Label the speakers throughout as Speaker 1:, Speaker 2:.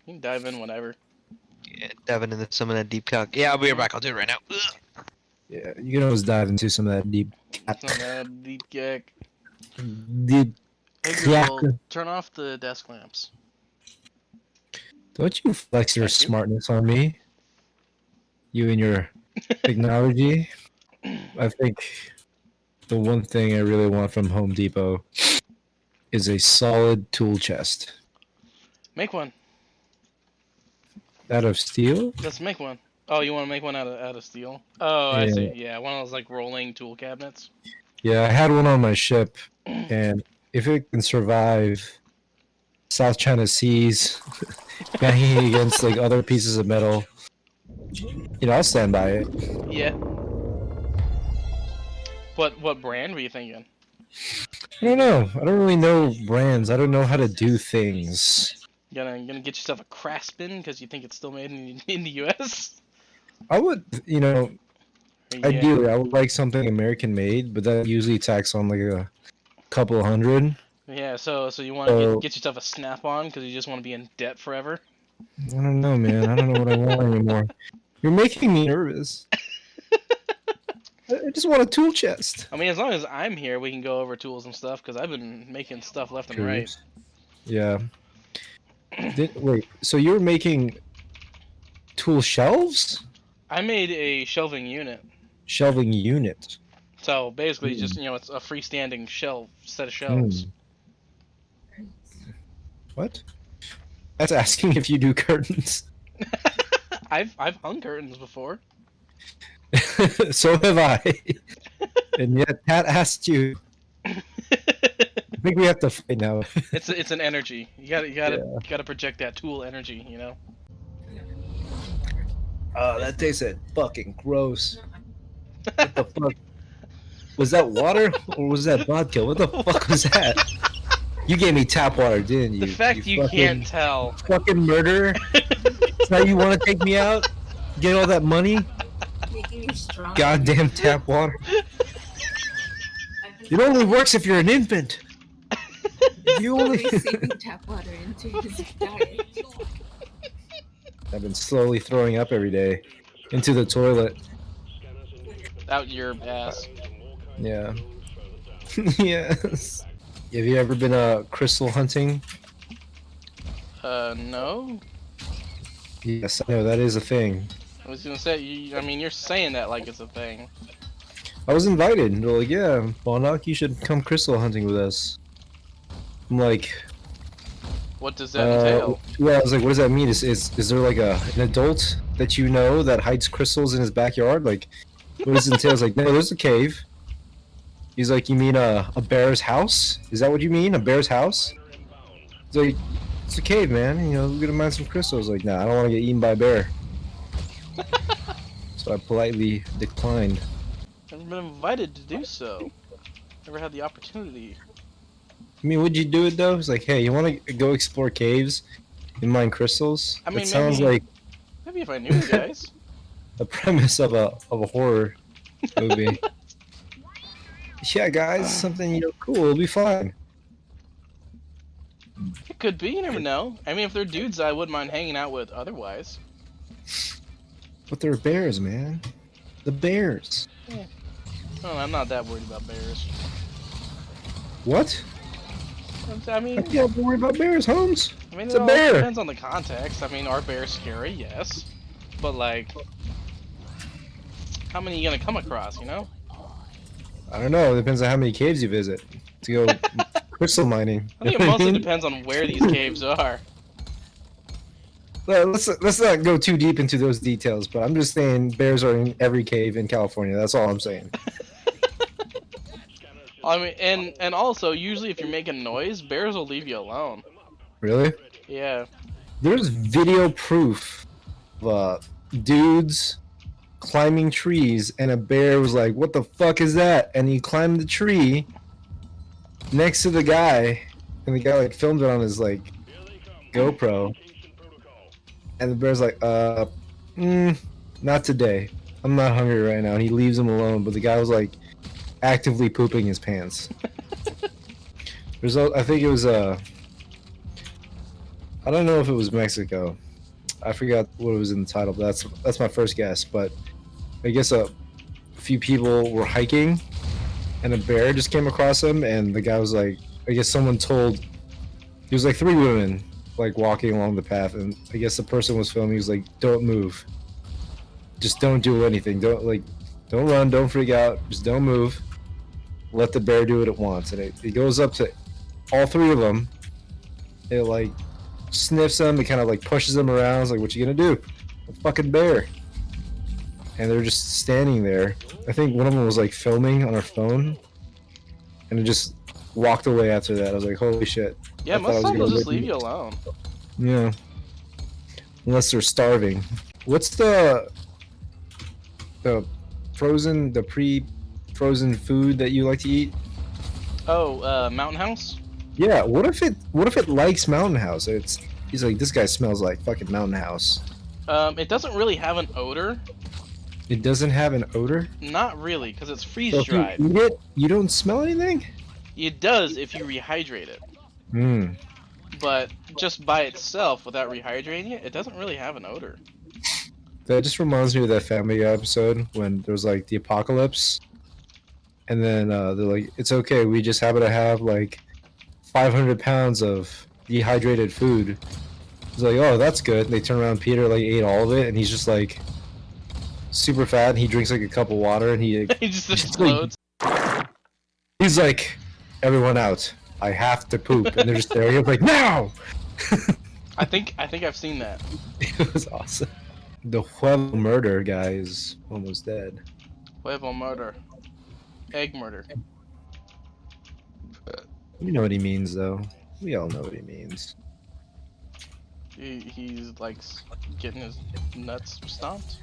Speaker 1: You can dive in whenever.
Speaker 2: Yeah, diving into some of that deep cock. Yeah, I'll be right back. I'll do it right now. Ugh.
Speaker 3: Yeah, you can always dive into some of that deep.
Speaker 1: Some of that deep kick.
Speaker 3: Deep.
Speaker 1: Hey Google, turn off the desk lamps.
Speaker 3: Don't you flex your
Speaker 1: Thank you.
Speaker 3: smartness on me? You and your technology. I think the one thing I really want from Home Depot is a solid tool chest.
Speaker 1: Make one.
Speaker 3: Out of steel?
Speaker 1: Let's make one. Oh, you want to make one out of steel? Oh, I
Speaker 3: Yeah.
Speaker 1: see. Yeah, one of those like rolling tool cabinets.
Speaker 3: Yeah, I had one on my ship, and if it can survive South China Seas, banging against like other pieces of metal, I'll stand by it.
Speaker 1: Yeah. What brand were you thinking?
Speaker 3: I don't know. I don't really know brands. I don't know how to do things.
Speaker 1: Gonna get yourself a Craftsman because you think it's still made in the U.S.
Speaker 3: I would,
Speaker 1: Yeah.
Speaker 3: ideally, I would like something American made, but that usually tacks on like a couple hundred.
Speaker 1: Yeah. So you want to get yourself a Snap-on because you just want to be in debt forever.
Speaker 3: I don't know, man. I don't know what I want anymore. You're making me nervous. I just want a tool chest.
Speaker 1: I mean, as long as I'm here, we can go over tools and stuff because I've been making stuff left and right.
Speaker 3: Yeah. Wait, so you're making tool shelves?
Speaker 1: I made a shelving unit.
Speaker 3: Shelving unit.
Speaker 1: So basically, just it's a freestanding set of shelves.
Speaker 3: What? That's asking if you do curtains.
Speaker 1: I've hung curtains before.
Speaker 3: So have I. And yet Pat asked you. I think we have to fight now.
Speaker 1: It's an energy. You gotta project that tool energy,
Speaker 3: Oh, that tasted fucking gross. What the fuck? Was that water or was that vodka? What the fuck was that? You gave me tap water, didn't you?
Speaker 1: The fact you can't tell.
Speaker 3: Fucking murderer. That's how you want to take me out? Get all that money?
Speaker 4: Making you strong.
Speaker 3: Goddamn tap water. It only works if you're an infant. You only.
Speaker 4: Receiving tap water into his diet.
Speaker 3: I've been slowly throwing up every day into the toilet.
Speaker 1: Out your ass.
Speaker 3: Yeah. Yes. Have you ever been crystal hunting?
Speaker 1: No.
Speaker 3: Yes, I know that is a thing.
Speaker 1: I was gonna say, you're saying that like it's a thing.
Speaker 3: I was invited. They're like, yeah, Bonak, you should come crystal hunting with us. I'm like,
Speaker 1: what does that entail?
Speaker 3: Yeah, I was like, what does that mean? Is there like an adult that you know that hides crystals in his backyard? Like, what does it entail? I was like, no, there's a cave. He's like, you mean a bear's house? Is that what you mean? A bear's house? He's like, it's a cave, man. We're gonna mine some crystals. Like, nah, I don't want to get eaten by a bear. So I politely declined.
Speaker 1: Never been invited to do so. Never had the opportunity.
Speaker 3: I mean, would you do it though? It's like, hey, you want to go explore caves and mine crystals?
Speaker 1: I mean,
Speaker 3: it sounds like
Speaker 1: maybe if I knew you guys.
Speaker 3: the premise of a horror movie. Yeah, guys, something cool. It'll be fun.
Speaker 1: It could be. You never know. I mean, if they're dudes, I wouldn't mind hanging out with. Otherwise.
Speaker 3: But they're bears, man. The bears.
Speaker 1: Yeah. Oh, I'm not that worried about bears.
Speaker 3: What?
Speaker 1: I mean,
Speaker 3: I can't worry about bears, Holmes.
Speaker 1: I mean,
Speaker 3: it's a bear.
Speaker 1: Depends on the context. I mean, are bears scary? Yes. But like, how many are you gonna come across?
Speaker 3: I don't know. It depends on how many caves you visit to go crystal mining.
Speaker 1: I think it mostly depends on where these caves are.
Speaker 3: Let's not go too deep into those details, but I'm just saying bears are in every cave in California. That's all I'm saying.
Speaker 1: I mean, and also, usually if you're making noise, bears will leave you alone.
Speaker 3: Really?
Speaker 1: Yeah.
Speaker 3: There's video proof of dudes climbing trees, and a bear was like, "What the fuck is that?" And he climbed the tree next to the guy, and the guy filmed it on his GoPro. And the bear's like, not today. I'm not hungry right now. And he leaves him alone, but the guy was actively pooping his pants. I think it was I don't know if it was Mexico. I forgot what it was in the title, but that's my first guess. But I guess a few people were hiking, and a bear just came across them, and the guy was like, I guess someone told. He was like 3 women like walking along the path, and I guess the person was filming. He was like, "Don't move. Just don't do anything. Don't run. Don't freak out. Just don't move. Let the bear do what it wants." And it goes up to all 3 of them. It like sniffs them. It kind of like pushes them around. It's like, "What you gonna do? A fucking bear." And they're just standing there. I think one of them was like filming on her phone, and it just walked away after that. I was like, "Holy shit."
Speaker 1: Yeah,
Speaker 3: I thought I
Speaker 1: most
Speaker 3: was
Speaker 1: times they'll
Speaker 3: gonna
Speaker 1: just
Speaker 3: rip
Speaker 1: leave
Speaker 3: me.
Speaker 1: you alone.
Speaker 3: Yeah. Unless they're starving. What's the pre-frozen food that you like to eat?
Speaker 1: Oh, Mountain House?
Speaker 3: Yeah, what if it likes Mountain House? He's like, "This guy smells like fucking Mountain House."
Speaker 1: It doesn't really have an odor.
Speaker 3: It doesn't have an odor?
Speaker 1: Not really, because it's
Speaker 3: So if
Speaker 1: freeze-dried.
Speaker 3: you eat it, you don't smell anything?
Speaker 1: It does if you rehydrate it.
Speaker 3: Hmm.
Speaker 1: But just by itself, without rehydrating it, it doesn't really have an odor.
Speaker 3: That just reminds me of that Family Guy episode when there was like the apocalypse, and then they're like, "It's okay, we just happen to have like 500 pounds of dehydrated food." He's like, "Oh, that's good." And they turn around, Peter like ate all of it, and he's just like super fat, and he drinks like a cup of water, and he
Speaker 1: It just explodes.
Speaker 3: he's like, "Everyone out, I have to poop," and they're just staring at him like, "No!"
Speaker 1: I think I've seen that.
Speaker 3: It was awesome. The Huevo murder guy is almost dead.
Speaker 1: Huevo murder. Egg murder.
Speaker 3: You know what he means, though. We all know what he means.
Speaker 1: He's like getting his nuts stomped.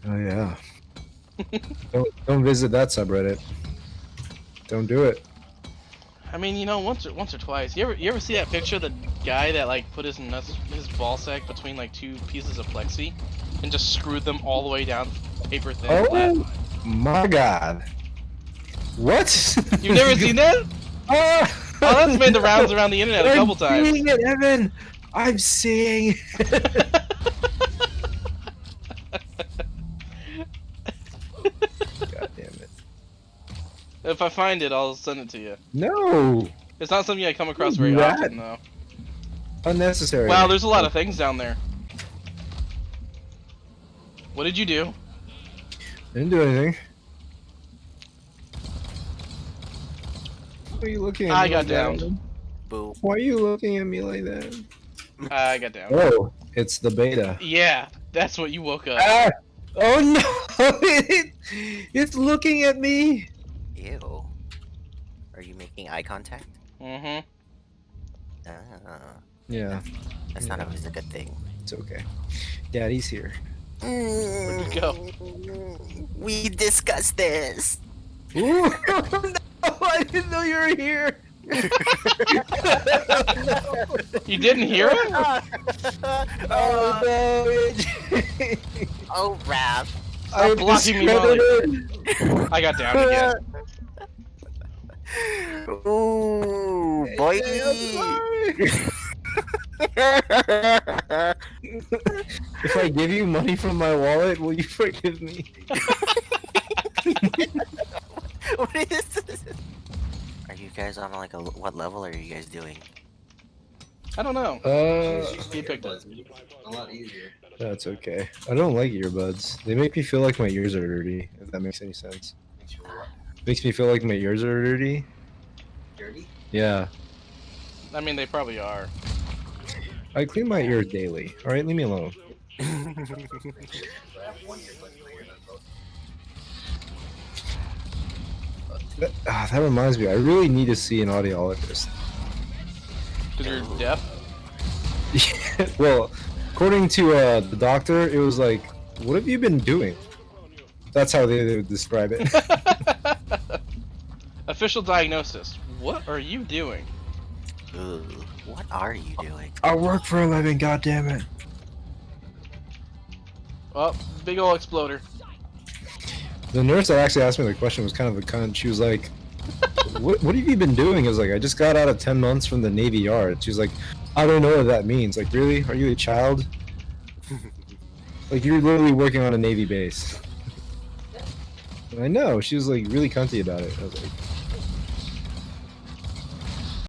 Speaker 3: Oh yeah. Don't visit that subreddit. Don't do it.
Speaker 1: I mean, you know, once or twice. You ever see that picture of the guy that like put his ball sack between like 2 pieces of plexi and just screwed them all the way down paper thin flat?
Speaker 3: Oh my god. What?
Speaker 1: You've never seen that?
Speaker 3: Oh,
Speaker 1: Oh, that's made the rounds around the internet a couple times.
Speaker 3: I'm seeing it, Evan. I'm seeing. God damn it.
Speaker 1: If I find it, I'll send it to you.
Speaker 3: No.
Speaker 1: It's not something I come across very
Speaker 3: That-
Speaker 1: often, though.
Speaker 3: Unnecessary.
Speaker 1: Wow, there's a lot of things down there. What did you do?
Speaker 3: Didn't do anything. Why are you looking at
Speaker 1: I
Speaker 3: me
Speaker 1: got
Speaker 3: like that?
Speaker 1: downed.
Speaker 5: Boo.
Speaker 3: Why are you looking at me like that?
Speaker 1: I got down.
Speaker 3: Oh, it's the beta.
Speaker 1: Yeah, that's what you woke up.
Speaker 3: Ah! Oh no! It's looking at me.
Speaker 5: Ew. Are you making eye contact?
Speaker 1: Mm-hmm.
Speaker 5: Ah,
Speaker 3: Yeah,
Speaker 5: that's not always a good thing.
Speaker 3: it's okay. Daddy's here.
Speaker 1: Where'd you go?
Speaker 5: We discussed this.
Speaker 3: Ooh, no! I didn't know you were here.
Speaker 1: You didn't hear it?
Speaker 3: Oh no!
Speaker 5: Oh, Raph.
Speaker 1: Stop blocking me, Molly. I got down again.
Speaker 5: Ooh, boy.
Speaker 3: If I give you money from my wallet, will you forgive me?
Speaker 5: What is this? Are you guys on like what level are you guys doing?
Speaker 1: I don't know. He picked it.
Speaker 6: A lot easier.
Speaker 3: That's okay. I don't like earbuds. They make me feel like my ears are dirty, if that makes any sense. Makes me feel like my ears are dirty.
Speaker 6: Dirty?
Speaker 3: Yeah.
Speaker 1: I mean, they probably are.
Speaker 3: I clean my ears daily. Alright, leave me alone.
Speaker 6: I have 1 earbud in my ear, that's all.
Speaker 3: That reminds me, I really need to see an audiologist.
Speaker 1: Because you're deaf?
Speaker 3: Well, according to the doctor, it was like, what have you been doing? That's how they would describe it.
Speaker 1: Official diagnosis. What are you doing?
Speaker 5: Ooh, what are you doing?
Speaker 3: I work for a living, goddammit.
Speaker 1: Oh, big ol' exploder.
Speaker 3: The nurse that actually asked me the question was kind of a cunt. She was like, what have you been doing? I was like, I just got out of 10 months from the Navy Yard. She was like, I don't know what that means. Like, really? Are you a child? Like, you're literally working on a Navy base. I know. She was like really cunty about it. I was like,